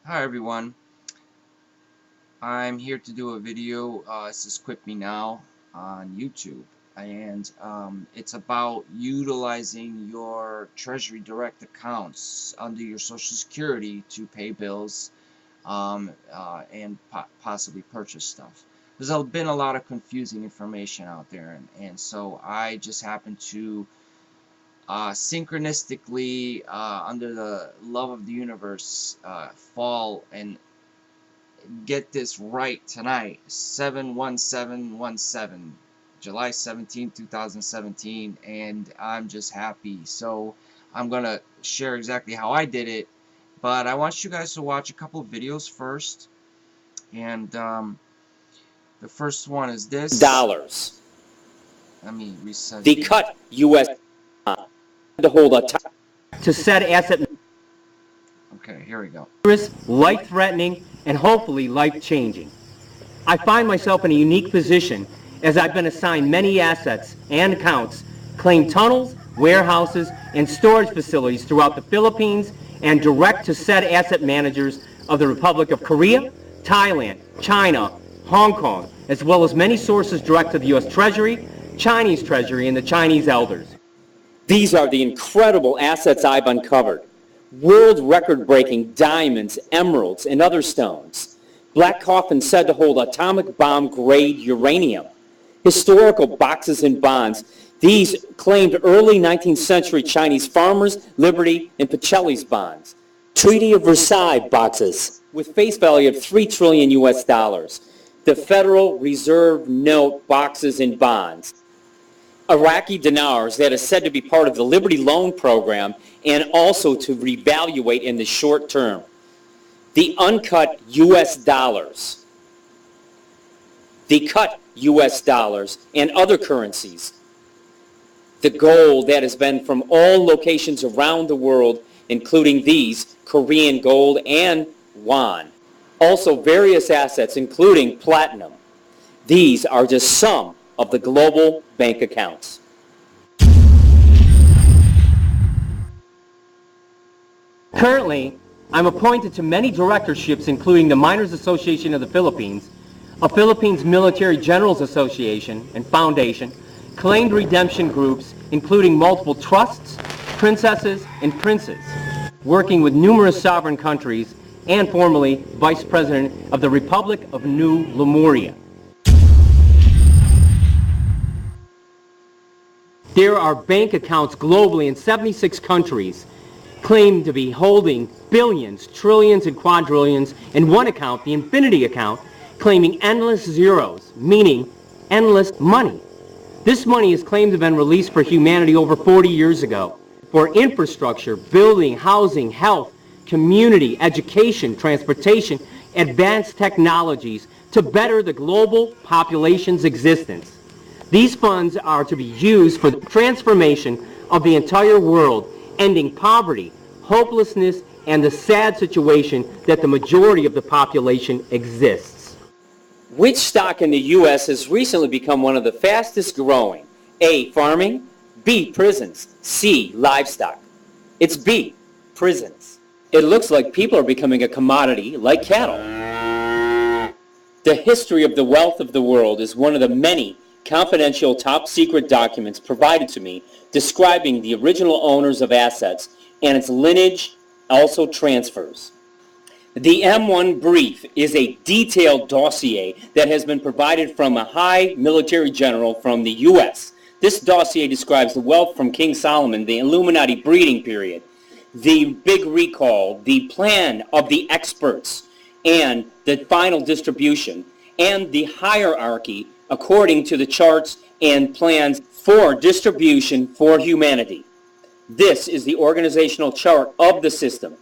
Hi everyone, I'm here to do a video. This is Quit Me Now on YouTube, and it's about utilizing your Treasury Direct accounts under your Social Security to pay bills and possibly purchase stuff. There's been a lot of confusing information out there, and so I just happen to synchronistically, under the love of the universe, fall and get this right tonight. 7/17/17, July 17, 2017, and I'm just happy. So I'm gonna share exactly how I did it, but I want you guys to watch a couple of videos first. And the first one is this. Dollars. Let me reset The cut U.S. to hold a to set asset Okay, here we go. life-threatening, and hopefully life-changing. I find myself in a unique position as I've been assigned many assets and accounts, claimed tunnels, warehouses, and storage facilities throughout the Philippines, and direct to said asset managers of the Republic of Korea, Thailand, China, Hong Kong, as well as many sources direct to the U.S. Treasury, Chinese Treasury, and the Chinese elders. These are the incredible assets I've uncovered. World record-breaking diamonds, emeralds, and other stones. Black coffins said to hold atomic bomb-grade uranium. Historical boxes and bonds. These claimed early 19th century Chinese Farmers, Liberty, and Pacelli's bonds. Treaty of Versailles boxes with face value of $3 trillion US dollars. The Federal Reserve note boxes and bonds. Iraqi dinars that is said to be part of the Liberty Loan Program and also to revaluate in the short term. The uncut U.S. dollars, the cut U.S. dollars, and other currencies. The gold that has been from all locations around the world, including these, Korean gold and yuan. Also various assets, including platinum. These are just some of the global bank accounts. Currently, I'm appointed to many directorships, including the Miners Association of the Philippines, a Philippines Military Generals Association and Foundation, claimed redemption groups, including multiple trusts, princesses, and princes, working with numerous sovereign countries, and formerly Vice President of the Republic of New Lemuria. There are bank accounts globally in 76 countries claimed to be holding billions, trillions, and quadrillions, and one account, the Infinity account, claiming endless zeros, meaning endless money. This money is claimed to have been released for humanity over 40 years ago for infrastructure, building, housing, health, community, education, transportation, advanced technologies to better the global population's existence. These funds are to be used for the transformation of the entire world, ending poverty, hopelessness, and the sad situation that the majority of the population exists. Which stock in the U.S. has recently become one of the fastest growing? A, farming, B, prisons, C, livestock. It's B, prisons. It looks like people are becoming a commodity like cattle. The history of the wealth of the world is one of the many confidential top secret documents provided to me describing the original owners of assets and its lineage, also transfers. The M1 brief is a detailed dossier that has been provided from a high military general from the U.S. This dossier describes the wealth from King Solomon, the Illuminati breeding period, the big recall, the plan of the experts, and the final distribution, and the hierarchy according to the charts and plans for distribution for humanity. This is the organizational chart of the system.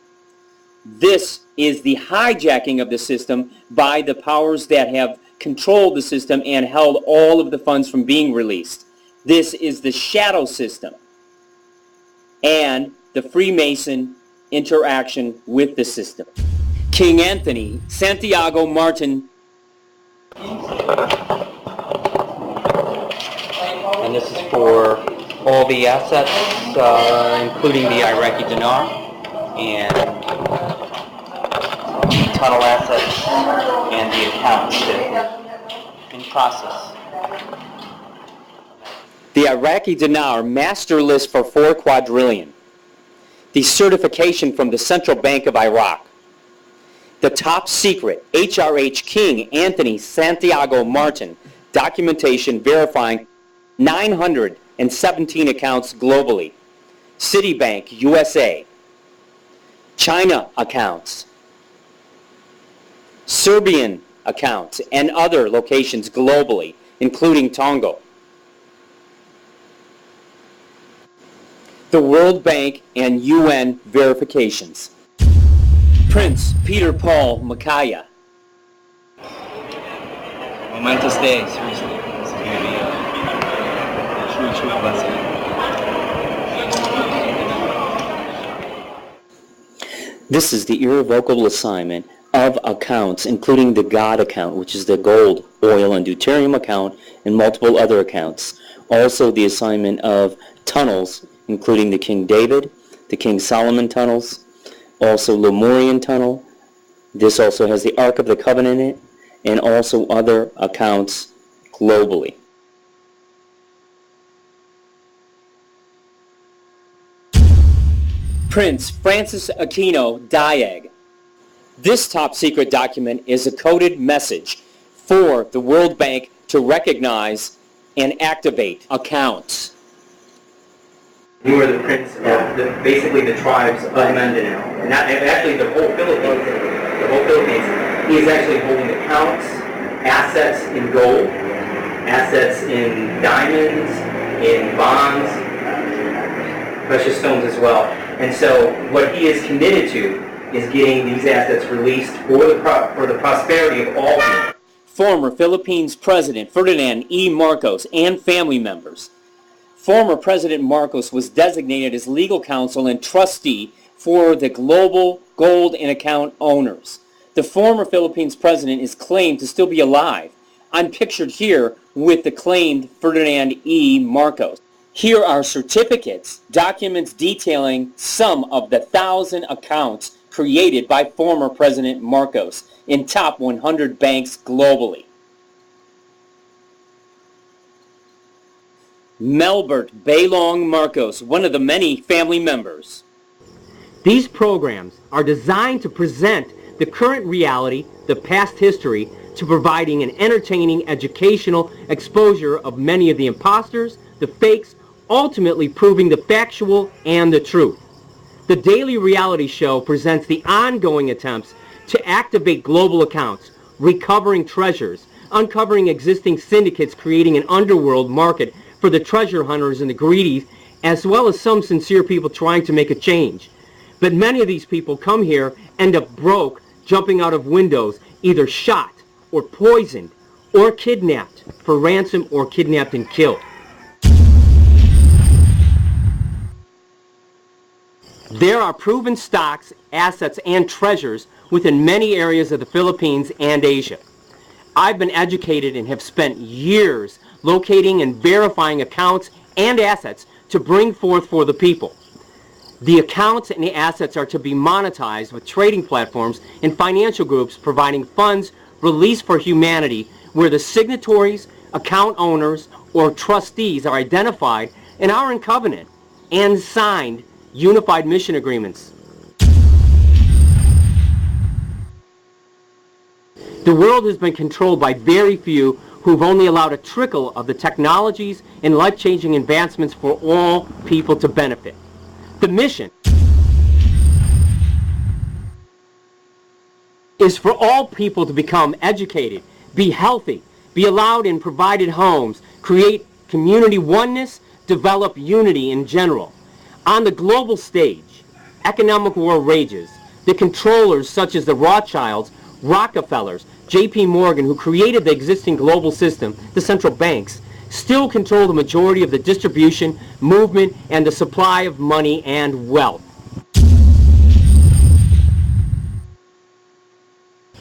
This is the hijacking of the system by the powers that have controlled the system and held all of the funds from being released. This is the shadow system and the Freemason interaction with the system. King Anthony Santiago Martin. And this is for all the assets, including the Iraqi dinar and tunnel assets and the accounts that in process. The Iraqi dinar master list for 4 quadrillion. The certification from the Central Bank of Iraq. The top secret HRH King Anthony Santiago Martin documentation verifying 917 accounts globally. Citibank USA. China accounts. Serbian accounts and other locations globally, including Tonga. The World Bank and UN verifications. Prince Peter Paul Makaya. Momentous day, seriously. It's going to be a true, true blessing. This is the irrevocable assignment of accounts, including the God account, which is the gold, oil, and deuterium account, and multiple other accounts. Also the assignment of tunnels, including the King David, the King Solomon tunnels, also Lemurian tunnel. This also has the Ark of the Covenant in it, and also other accounts globally. Prince Francis Aquino Diag. This top secret document is a coded message for the World Bank to recognize and activate accounts. You are the prince of basically the tribes of Mindanao, and actually the whole Philippines. The whole Philippines. He is actually holding accounts, assets in gold, assets in diamonds, in bonds, precious stones as well. And so what he is committed to is getting these assets released for the prosperity of all people. Former Philippines President Ferdinand E. Marcos and family members. Former President Marcos was designated as legal counsel and trustee for the global gold and account owners. The former Philippines president is claimed to still be alive. I'm pictured here with the claimed Ferdinand E. Marcos. Here are certificates, documents detailing some of the 1,000 accounts created by former President Marcos in top 100 banks globally. Melbert Baylong Marcos, one of the many family members. These programs are designed to present the current reality, the past history, to providing an entertaining, educational exposure of many of the imposters, the fakes, ultimately proving the factual and the truth. The daily reality show presents the ongoing attempts to activate global accounts, recovering treasures, uncovering existing syndicates, creating an underworld market for the treasure hunters and the greedy, as well as some sincere people trying to make a change. But many of these people come here, end up broke, jumping out of windows, either shot or poisoned or kidnapped for ransom or kidnapped and killed. There are proven stocks, assets, and treasures within many areas of the Philippines and Asia. I've been educated and have spent years locating and verifying accounts and assets to bring forth for the people. The accounts and the assets are to be monetized with trading platforms and financial groups providing funds released for humanity where the signatories, account owners, or trustees are identified and are in covenant and signed unified mission agreements. The world has been controlled by very few who've only allowed a trickle of the technologies and life-changing advancements for all people to benefit. The mission is for all people to become educated, be healthy, be allowed and provided homes, create community oneness, develop unity in general. On the global stage, economic war rages. The controllers such as the Rothschilds, Rockefellers, J.P. Morgan, who created the existing global system, the central banks, still control the majority of the distribution, movement, and the supply of money and wealth.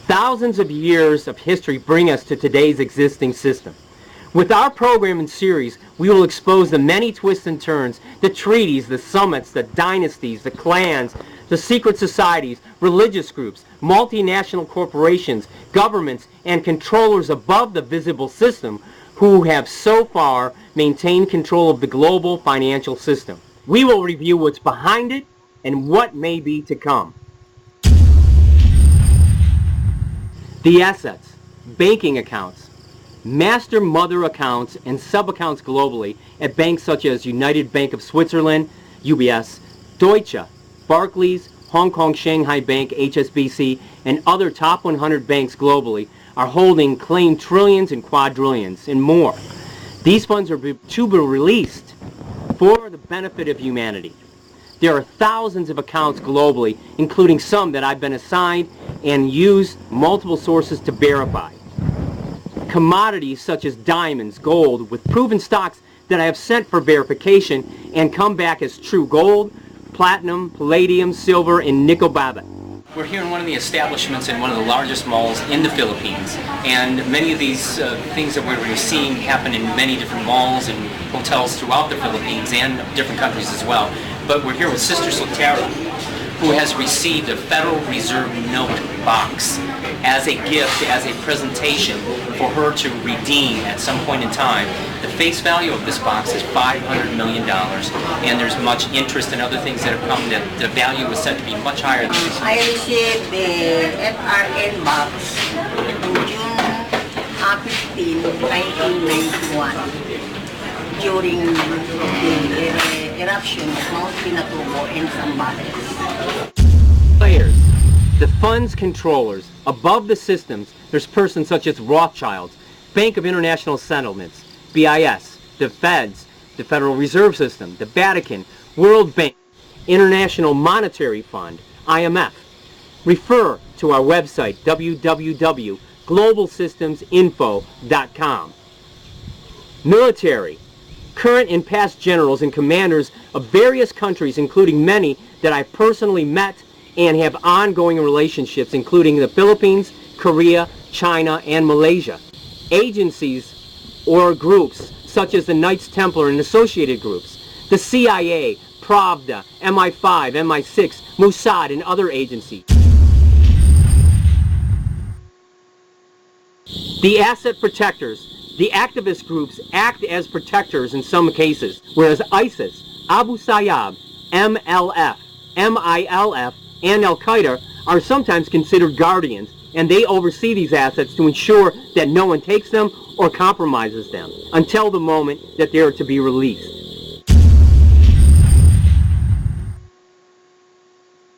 Thousands of years of history bring us to today's existing system. With our program and series, we will expose the many twists and turns, the treaties, the summits, the dynasties, the clans, the secret societies, religious groups, multinational corporations, governments, and controllers above the visible system who have so far maintained control of the global financial system. We will review what's behind it and what may be to come. The assets, banking accounts, master mother accounts and sub-accounts globally at banks such as United Bank of Switzerland, UBS, Deutsche, Barclays, Hong Kong Shanghai Bank, HSBC, and other top 100 banks globally are holding claimed trillions and quadrillions and more. These funds are to be released for the benefit of humanity. There are thousands of accounts globally, including some that I've been assigned and used multiple sources to verify. Commodities such as diamonds, gold, with proven stocks that I have sent for verification and come back as true gold, platinum, palladium, silver, and nickel babbitt. We're here in one of the establishments in one of the largest malls in the Philippines, and many of these things that we're seeing happen in many different malls and hotels throughout the Philippines and different countries as well. But we're here with Sister Soltera, who has received a Federal Reserve note box as a gift, as a presentation for her to redeem at some point in time. The face value of this box is $500 million, and there's much interest in other things that have come that the value is said to be much higher than this. I received the FRN box on June 15, 1991 during the eruption of Mount Pinatubo in Zambales. Players, the funds controllers, above the systems, there's persons such as Rothschilds, Bank of International Settlements, BIS, the Feds, the Federal Reserve System, the Vatican, World Bank, International Monetary Fund, IMF. Refer to our website, www.globalsystemsinfo.com. Military, current and past generals and commanders of various countries, including many that I personally met and have ongoing relationships, including the Philippines, Korea, China, and Malaysia. Agencies or groups such as the Knights Templar and associated groups, the CIA, Pravda, MI5, MI6, Mossad, and other agencies. The asset protectors, the activist groups act as protectors in some cases, whereas ISIS, Abu Sayyaf, MLF, MILF, and Al-Qaeda are sometimes considered guardians, and they oversee these assets to ensure that no one takes them or compromises them until the moment that they are to be released.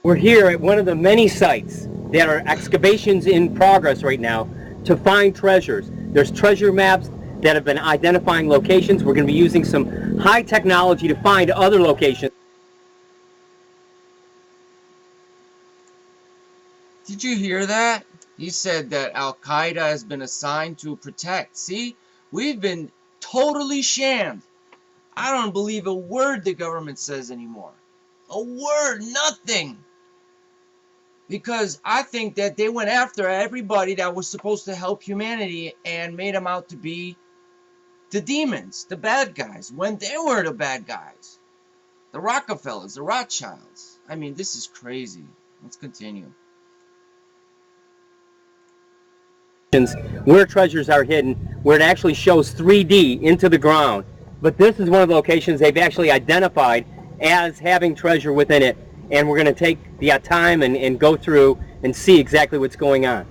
We're here at one of the many sites that are excavations in progress right now to find treasures. There's treasure maps that have been identifying locations. We're going to be using some high technology to find other locations. Did you hear that? He said that Al-Qaeda has been assigned to protect. See, we've been totally shammed. I don't believe a word the government says anymore. A word, nothing. Because I think that they went after everybody that was supposed to help humanity and made them out to be the demons, the bad guys, when they were the bad guys. The Rockefellers, the Rothschilds. I mean, this is crazy. Let's continue. Where treasures are hidden, where it actually shows 3D into the ground. But this is one of the locations they've actually identified as having treasure within it. And we're going to take the time and go through and see exactly what's going on.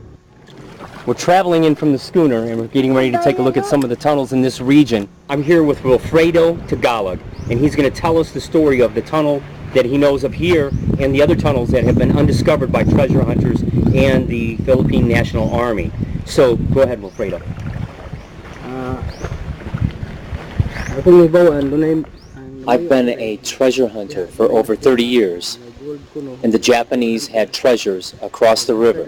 We're traveling in from the schooner and we're getting ready to take a look at some of the tunnels in this region. I'm here with Wilfredo Tagalog, and he's going to tell us the story of the tunnel that he knows of here and the other tunnels that have been undiscovered by treasure hunters and the Philippine National Army. So, go ahead, Wilfredo. I've been a treasure hunter for over 30 years, and the Japanese had treasures across the river.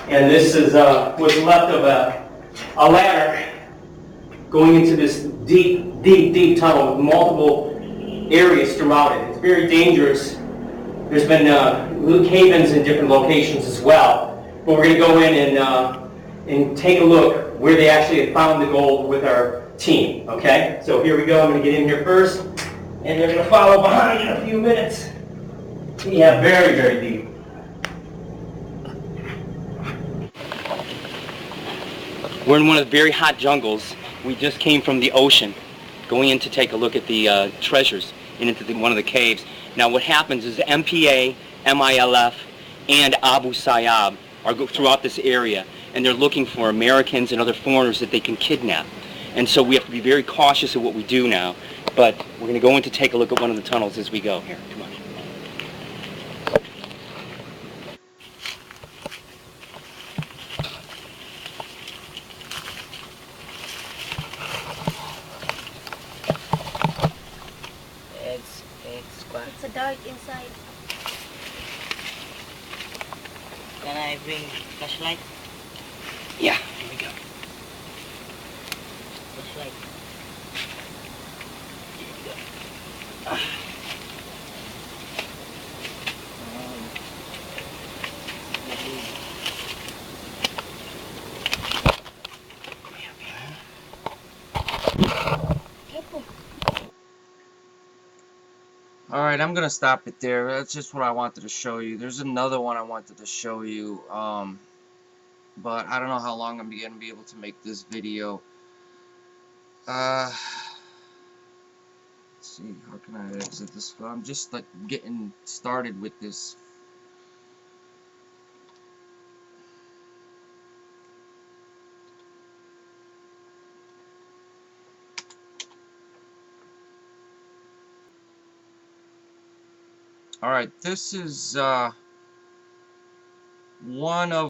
And this is what's left of a ladder going into this deep, deep, deep tunnel with multiple areas throughout it. It's very dangerous. There's been little cave-ins in different locations as well. But we're going to go in and take a look where they actually have found the gold with our team, okay? So here we go. I'm going to get in here first, and they're going to follow behind in a few minutes. Yeah, very, very deep. We're in one of the very hot jungles. We just came from the ocean, going in to take a look at the treasures and into one of the caves. Now what happens is the MPA, MILF, and Abu Sayyab are throughout this area, and they're looking for Americans and other foreigners that they can kidnap. And so we have to be very cautious of what we do now, but we're going to go in to take a look at one of the tunnels as we go. Here, come on. It's a dark inside. Can I bring flashlight? Yeah, here we go. Flashlight. Alright, I'm gonna stop it there. That's just what I wanted to show you. There's another one I wanted to show you, but I don't know how long I'm gonna be able to make this video. Let's see, how can I exit this? I'm just like getting started with this. Alright, this is one of